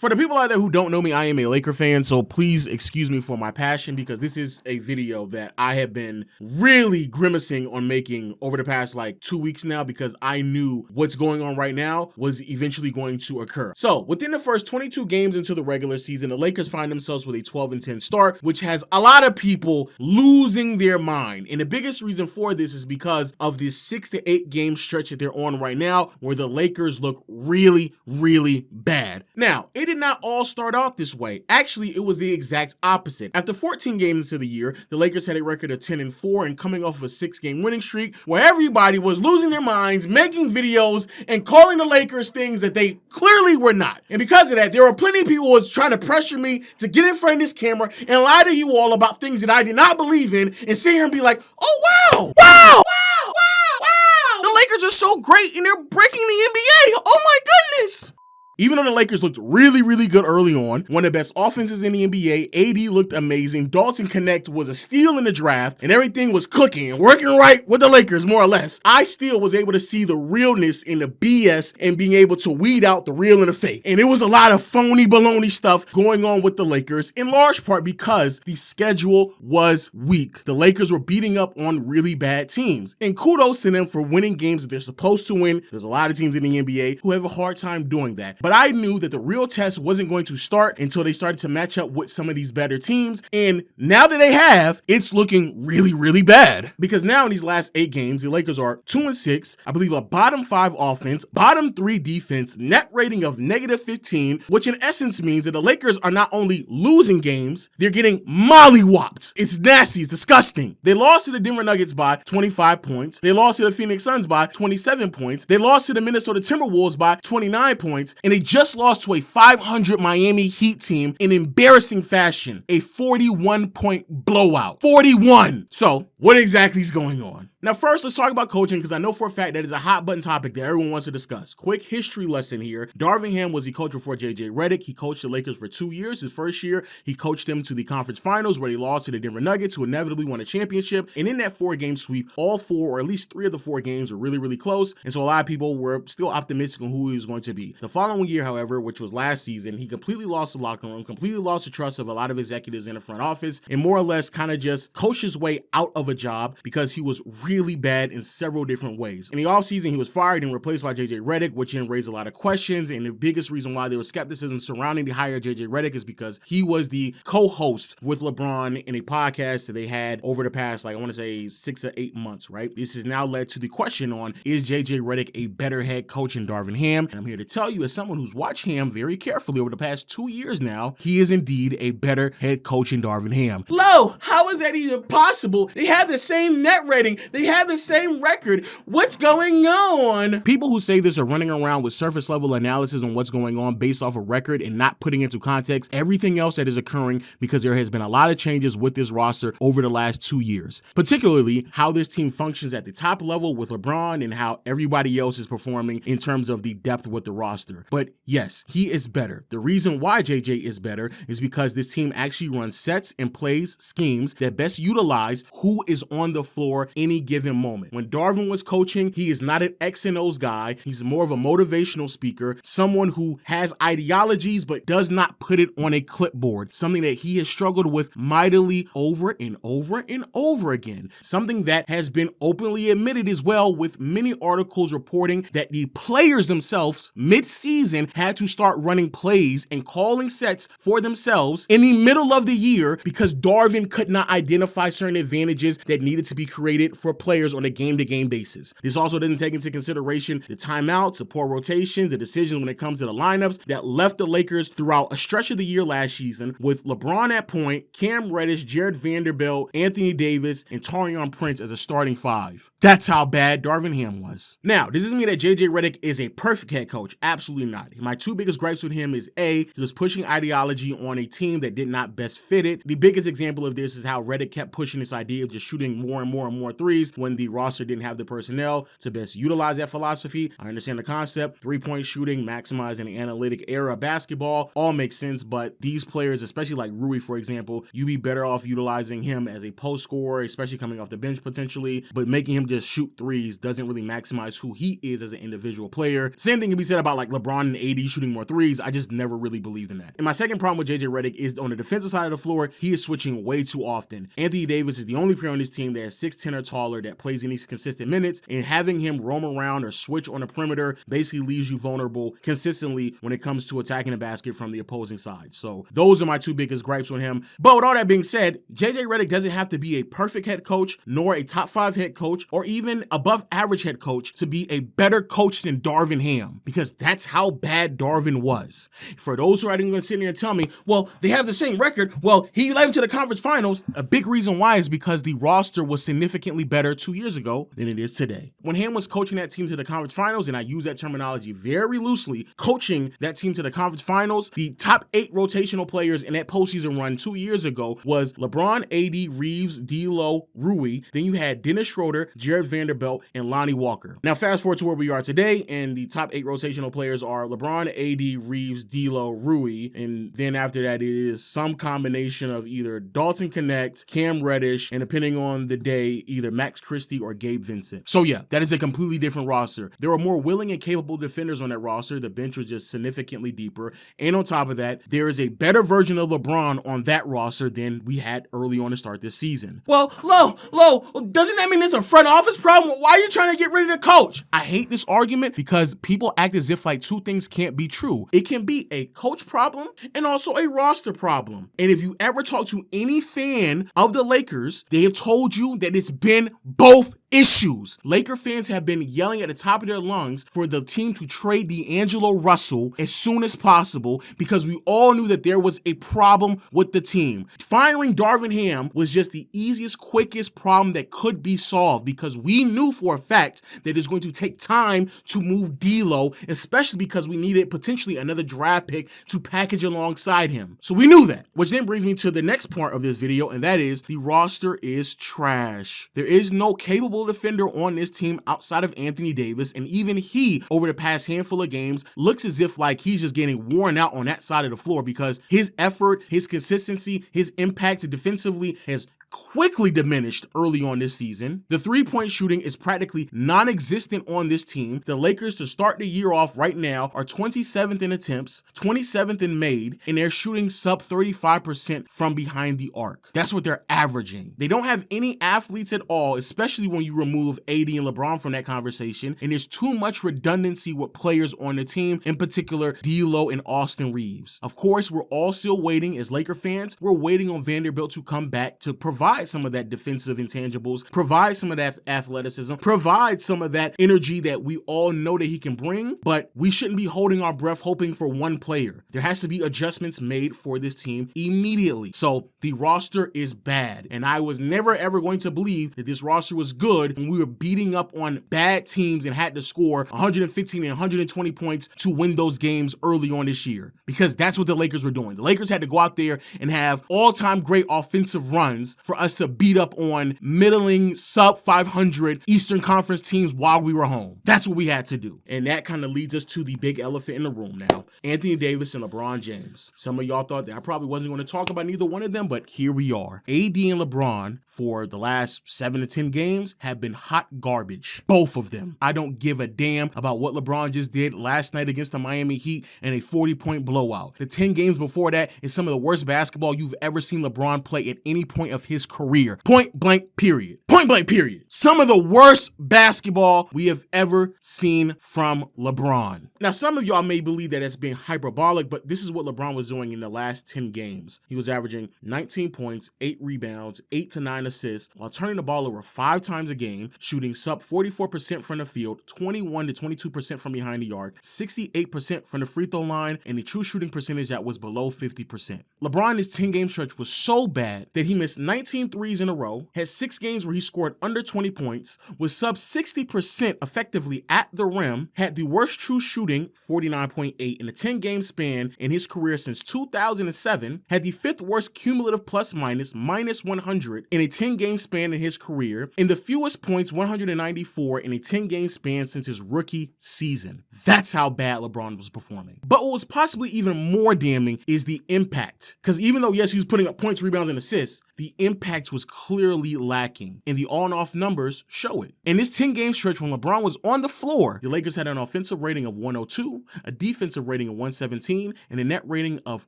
For the people out there who don't know me, I am a Laker fan, so please excuse me for my passion because this is a video that I have been really grimacing on making over the past like 2 weeks now because I knew what's going on right now was eventually going to occur. So within the first 22 games into the regular season, the Lakers find themselves with a 12-10 start, which has a lot of people losing their mind. And the biggest reason for this is because of this 6 to 8 game stretch that they're on right now where the Lakers look really, really bad. Now, it did not all start out this way. Actually, it was the exact opposite. After 14 games into the year, the Lakers had a record of 10-4 and coming off of a 6-game winning streak where everybody was losing their minds, making videos, and calling the Lakers things that they clearly were not. And because of that, there were plenty of people who was trying to pressure me to get in front of this camera and lie to you all about things that I did not believe in and sit here and be like, oh wow, wow, wow, wow, wow. The Lakers are so great and they're breaking the NBA. Oh my goodness. Even though the Lakers looked really, really good early on, one of the best offenses in the NBA, AD looked amazing, Dalton Connect was a steal in the draft, and everything was clicking and working right with the Lakers, more or less, I still was able to see the realness in the BS and being able to weed out the real and the fake. And it was a lot of phony baloney stuff going on with the Lakers, in large part because the schedule was weak. The Lakers were beating up on really bad teams. And kudos to them for winning games that they're supposed to win. There's a lot of teams in the NBA who have a hard time doing that. But I knew that the real test wasn't going to start until they started to match up with some of these better teams. And now that they have, it's looking really, really bad. Because now in these last 8 games, the Lakers are 2-6, I believe a bottom 5 offense, bottom 3 defense, net rating of -15, which in essence means that the Lakers are not only losing games, they're getting mollywopped. It's nasty, it's disgusting. They lost to the Denver Nuggets by 25 points. They lost to the Phoenix Suns by 27 points. They lost to the Minnesota Timberwolves by 29 points. And they just lost to a 500 Miami Heat team in embarrassing fashion. A 41-point blowout. 41! So, what exactly is going on? Now first, let's talk about coaching because I know for a fact that is a hot button topic that everyone wants to discuss. Quick history lesson here. Darvin Ham was the coach before JJ Redick. He coached the Lakers for 2 years. His first year, he coached them to the conference finals where they lost to the Denver Nuggets who inevitably won a championship. And in that 4-game sweep, all 4 or at least 3 of the 4 games were really, really close. And so a lot of people were still optimistic on who he was going to be. The following year, however, which was last season, he completely lost the locker room, completely lost the trust of a lot of executives in the front office, and more or less kind of just coached his way out of a job because he was really bad in several different ways. In the offseason, he was fired and replaced by JJ Redick, which then raised a lot of questions. And the biggest reason why there was skepticism surrounding the hire of JJ Redick is because he was the co-host with LeBron in a podcast that they had over the past, like I want to say 6 or 8 months, right? This has now led to the question on, is JJ Redick a better head coach than Darvin Ham? And I'm here to tell you, as someone who's watched Ham very carefully over the past 2 years now, he is indeed a better head coach than Darvin Ham. Lo, how is that even possible? They have the same net rating. They have the same record. What's going on? People who say this are running around with surface level analysis on what's going on based off a record and not putting into context everything else that is occurring because there has been a lot of changes with this roster over the last 2 years, particularly how this team functions at the top level with LeBron and how everybody else is performing in terms of the depth with the roster. But yes, he is better. The reason why JJ is better is because this team actually runs sets and plays schemes that best utilize who is on the floor any given moment. When Darvin was coaching, he is not an X and O's guy. He's more of a motivational speaker, someone who has ideologies but does not put it on a clipboard, something that he has struggled with mightily over and over and over again, something that has been openly admitted as well, with many articles reporting that the players themselves mid-season had to start running plays and calling sets for themselves in the middle of the year because Darvin could not identify certain advantages that needed to be created for players on a game-to-game basis. This also doesn't take into consideration the timeouts, the poor rotations, the decisions when it comes to the lineups that left the Lakers throughout a stretch of the year last season with LeBron at point, Cam Reddish, Jared Vanderbilt, Anthony Davis, and Taurean Prince as a starting 5. That's how bad Darvin Ham was. Now, does this mean that JJ Redick is a perfect head coach? Absolutely not. My 2 biggest gripes with him is A, he was pushing ideology on a team that did not best fit it. The biggest example of this is how Redick kept pushing this idea of just shooting more and more and more threes threes when the roster didn't have the personnel to best utilize that philosophy. I understand the concept. Three-point shooting, maximizing the analytic era of basketball, all makes sense, but these players, especially like Rui, for example, you'd be better off utilizing him as a post scorer, especially coming off the bench potentially, but making him just shoot threes doesn't really maximize who he is as an individual player. Same thing can be said about like LeBron and AD shooting more threes. I just never really believed in that. And my second problem with JJ Redick is on the defensive side of the floor, he is switching way too often. Anthony Davis is the only player on this team that is 6'10" or taller that plays any consistent minutes, and having him roam around or switch on the perimeter basically leaves you vulnerable consistently when it comes to attacking the basket from the opposing side. So those are my two biggest gripes with him. But with all that being said, JJ Redick doesn't have to be a perfect head coach, nor a top 5 head coach, or even above average head coach to be a better coach than Darvin Ham, because that's how bad Darvin was. For those who are going to sit here and tell me, well, they have the same record. Well, he led them to the conference finals. A big reason why is because the roster was significantly better 2 years ago than it is today. When Ham was coaching that team to the conference finals, and I use that terminology very loosely, coaching that team to the conference finals, the top 8 rotational players in that postseason run 2 years ago was LeBron, AD, Reeves, D'Lo, Rui. Then you had Dennis Schroeder, Jared Vanderbilt, and Lonnie Walker. Now fast forward to where we are today, and the top 8 rotational players are LeBron, AD, Reeves, D'Lo, Rui, and then after that it is some combination of either Dalton Connect, Cam Reddish, and depending on the day, either Max Christie or Gabe Vincent. So yeah, that is a completely different roster. There are more willing and capable defenders on that roster. The bench was just significantly deeper. And on top of that, there is a better version of LeBron on that roster than we had early on to start this season. Well, doesn't that mean there's a front office problem? Why are you trying to get rid of the coach? I hate this argument because people act as if like two things can't be true. It can be a coach problem and also a roster problem. And if you ever talk to any fan of the Lakers, they have told you that it's been both issues. Laker fans have been yelling at the top of their lungs for the team to trade D'Angelo Russell as soon as possible because we all knew that there was a problem with the team. Firing Darvin Ham was just the easiest, quickest problem that could be solved because we knew for a fact that it's going to take time to move D'Lo, especially because we needed potentially another draft pick to package alongside him. So we knew that, which then brings me to the next part of this video, and that is the roster is trash. There is no capable defender on this team outside of Anthony Davis, and even he, over the past handful of games, looks as if like he's just getting worn out on that side of the floor because his effort, his consistency, his impact defensively has quickly diminished early on this season. The three-point shooting is practically non-existent on this team. The Lakers, to start the year off right now, are 27th in attempts, 27th in made, and they're shooting sub 35% from behind the arc. That's what they're averaging. They don't have any athletes at all, especially when you remove AD and LeBron from that conversation, and there's too much redundancy with players on the team, in particular D'Lo and Austin Reeves. Of course, we're all still waiting as Laker fans. We're waiting on Vanderbilt to come back to provide some of that defensive intangibles, provide some of that athleticism, provide some of that energy that we all know that he can bring, but we shouldn't be holding our breath hoping for one player. There has to be adjustments made for this team immediately. So the roster is bad, and I was never ever going to believe that this roster was good when we were beating up on bad teams and had to score 115 and 120 points to win those games early on this year, because that's what the Lakers were doing. The Lakers had to go out there and have all-time great offensive runs for us to beat up on middling sub 500 Eastern Conference teams while we were home. That's what we had to do. And that kind of leads us to the big elephant in the room now. Anthony Davis and LeBron James. Some of y'all thought that I probably wasn't going to talk about neither one of them, but here we are. AD and LeBron for the last 7 to 10 games have been hot garbage. Both of them. I don't give a damn about what LeBron just did last night against the Miami Heat in a 40-point blowout. The 10 games before that is some of the worst basketball you've ever seen LeBron play at any point of his career. Point blank period. Point blank period. Some of the worst basketball we have ever seen from LeBron. Now, some of y'all may believe that it's being hyperbolic, but this is what LeBron was doing in the last 10 games. He was averaging 19 points, 8 rebounds, 8 to 9 assists, while turning the ball over 5 times a game, shooting sub 44% from the field, 21 to 22% from behind the arc, 68% from the free throw line, and a true shooting percentage that was below 50%. LeBron, his 10-game stretch was so bad that he missed 19 threes in a row, had 6 games where he scored under 20 points, was sub 60% effectively at the rim, had the worst true shooting, 49.8, in a 10-game span in his career since 2007, had the 5th worst cumulative plus minus, minus 100, in a 10-game span in his career, and the fewest points, 194, in a 10-game span since his rookie season. That's how bad LeBron was performing. But what was possibly even more damning is the impact. Because even though, yes, he was putting up points, rebounds, and assists, the impact was clearly lacking, and the on-off numbers show it. In this 10-game stretch when LeBron was on the floor, the Lakers had an offensive rating of 102, a defensive rating of 117, and a net rating of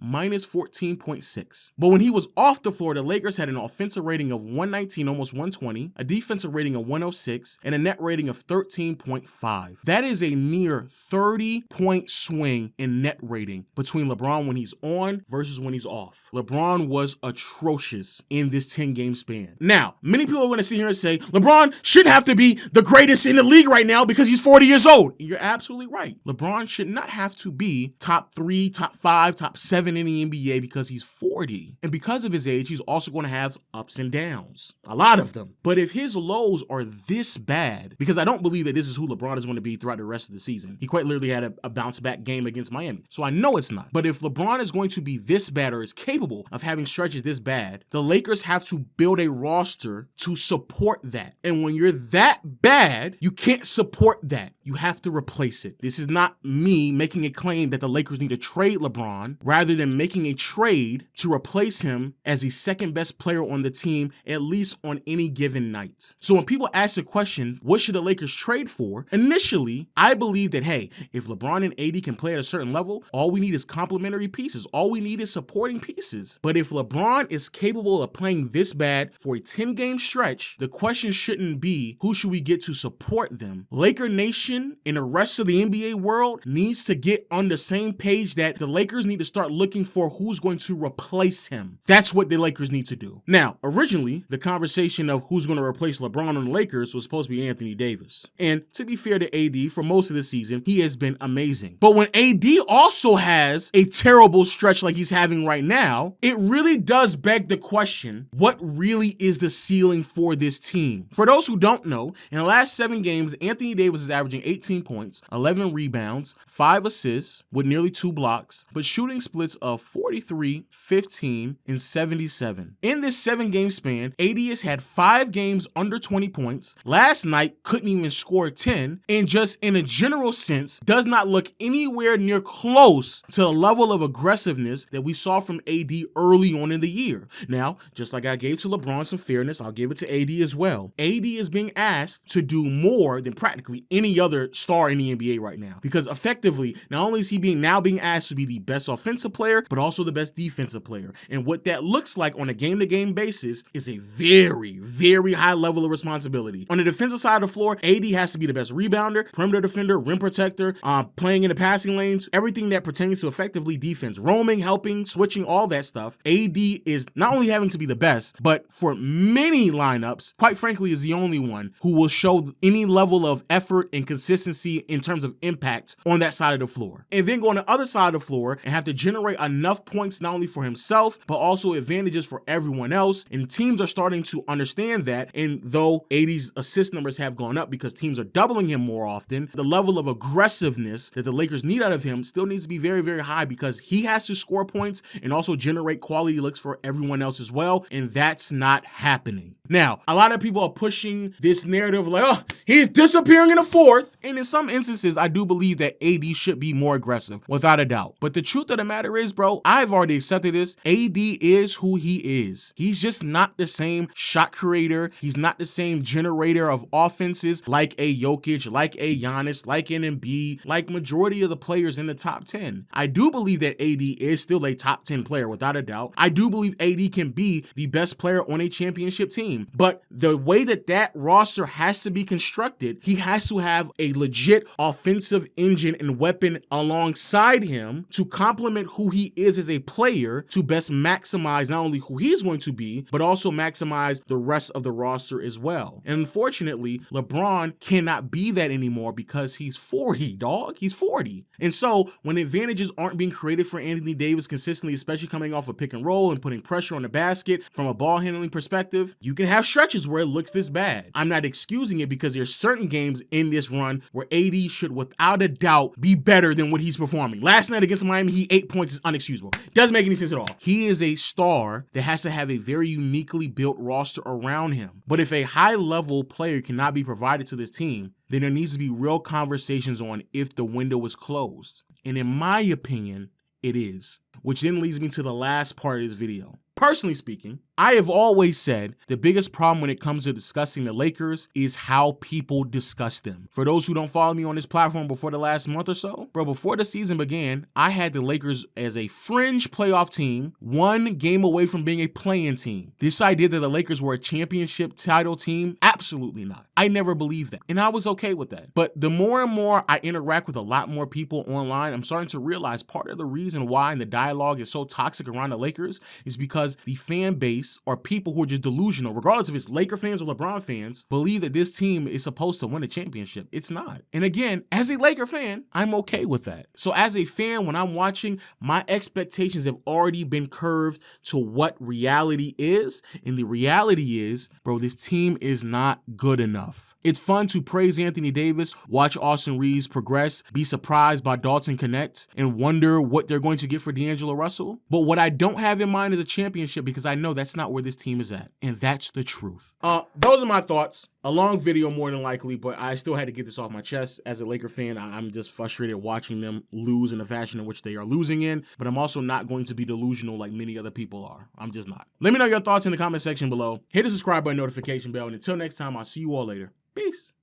minus 14.6. But when he was off the floor, the Lakers had an offensive rating of 119, almost 120, a defensive rating of 106, and a net rating of 13.5. That is a near 30-point swing in net rating between LeBron when he's on versus when he's off. LeBron was atrocious in this 10-game span. Now, many people are going to sit here and say, LeBron should have to be the greatest in the league right now because he's 40 years old. You're absolutely right. LeBron should not have to be top 3, top 5, top 7 in the NBA because he's 40. And because of his age, he's also going to have ups and downs. A lot of them. But if his lows are this bad, because I don't believe that this is who LeBron is going to be throughout the rest of the season. He quite literally had a bounce back game against Miami. So I know it's not. But if LeBron is going to be this bad or is capable of having stretches this bad, the Lakers have to build a roster to support that. And when you're that bad, you can't support that. You have to replace it. This is not me making a claim that the Lakers need to trade LeBron rather than making a trade to replace him as the second best player on the team, at least on any given night. So when people ask the question, what should the Lakers trade for? Initially, I believe that, hey, if LeBron and AD can play at a certain level, all we need is complementary pieces. All we need is supporting pieces. But if LeBron is capable of playing this bad for a 10-game stretch, the question shouldn't be, who should we get to support them? Laker Nation and the rest of the NBA world needs to get on the same page that the Lakers need to start looking for who's going to replace him. That's what the Lakers need to do. Now, originally, the conversation of who's going to replace LeBron on the Lakers was supposed to be Anthony Davis. And to be fair to AD, for most of the season, he has been amazing. But when AD also has a terrible stretch like he's having right now, it really does beg the question, what really is the ceiling for this team? For those who don't know, in the last 7 games, Anthony Davis is averaging 18 points, 11 rebounds, 5 assists with nearly 2 blocks, but shooting splits of 43, 15, and 77. In this 7-game span, AD has had 5 games under 20 points. Last night, couldn't even score 10, and just in a general sense, does not look anywhere near close to the level of aggressiveness that we saw from AD early on in the year. Now, just like I gave to LeBron some fairness, I'll give it to AD as well. AD is being asked to do more than practically any other star in the NBA right now, because effectively, not only is he being asked to be the best offensive player, but also the best defensive player. And what that looks like on a game-to-game basis is a very, very high level of responsibility. On the defensive side of the floor, AD has to be the best rebounder, perimeter defender, rim protector, playing in the passing lanes, everything that pertains to effectively defense, roaming, helping, switching, all that stuff. AD is not only having to be the best, but for many lineups, quite frankly, is the only one who will show any level of effort and consistency in terms of impact on that side of the floor. And then go on the other side of the floor and have to generate enough points not only for himself, but also advantages for everyone else. And teams are starting to understand that. And though AD's assist numbers have gone up because teams are doubling him more often, the level of aggressiveness that the Lakers need out of him still needs to be very, very high because he has to score points and also generate quality looks for everyone else as well. And that's not happening. Now, a lot of people are pushing this narrative like, oh, he's disappearing in the fourth. And in some instances, I do believe that AD should be more aggressive, without a doubt. But the truth of the matter is, bro, I've already accepted this. AD is who he is. He's just not the same shot creator. He's not the same generator of offenses like a Jokic, like a Giannis, like an Embiid, like majority of the players in the top 10. I do believe that AD is still a top 10 player, without a doubt. I do believe AD can be the best player on a championship team. But the way that roster has to be constructed, he has to have a legit offensive engine and weapon alongside him to complement who he is as a player to best maximize not only who he's going to be, but also maximize the rest of the roster as well. And unfortunately, LeBron cannot be that anymore because he's 40, dog. He's 40. And so when advantages aren't being created for Anthony Davis consistently, especially coming off a pick and roll and putting pressure on the basket from a ball handling perspective, you can have stretches where it looks this bad. I'm not excusing it because there's certain games in this run where AD should without a doubt be better than what he's performing. Last night against Miami, he 8 points is unexcusable. Doesn't make any sense at all. He is a star that has to have a very uniquely built roster around him. But if a high-level player cannot be provided to this team, then there needs to be real conversations on if the window is closed. And in my opinion, it is. Which then leads me to the last part of this video. Personally speaking, I have always said the biggest problem when it comes to discussing the Lakers is how people discuss them. For those who don't follow me on this platform before the last month or so, bro, before the season began, I had the Lakers as a fringe playoff team, one game away from being a play-in team. This idea that the Lakers were a championship title team, absolutely not. I never believed that, and I was okay with that. But the more and more I interact with a lot more people online, I'm starting to realize part of the reason why the dialogue is so toxic around the Lakers is because the fan base or people who are just delusional, regardless if it's Laker fans or LeBron fans, believe that this team is supposed to win a championship. It's not. And again, as a Laker fan, I'm okay with that. So as a fan, when I'm watching, my expectations have already been curved to what reality is. And the reality is, bro, this team is not good enough. It's fun to praise Anthony Davis, watch Austin Reeves progress, be surprised by Dalton Connect, and wonder what they're going to get for D'Angelo Russell. But what I don't have in mind is a championship because I know that's not where this team is at. And that's the truth. Those are my thoughts. A long video more than likely, but I still had to get this off my chest. As a Laker fan, I'm just frustrated watching them lose in the fashion in which they are losing in, but I'm also not going to be delusional like many other people are. I'm just not. Let me know your thoughts in the comment section below. Hit the subscribe button, notification bell, and until next time, I'll see you all later. Peace.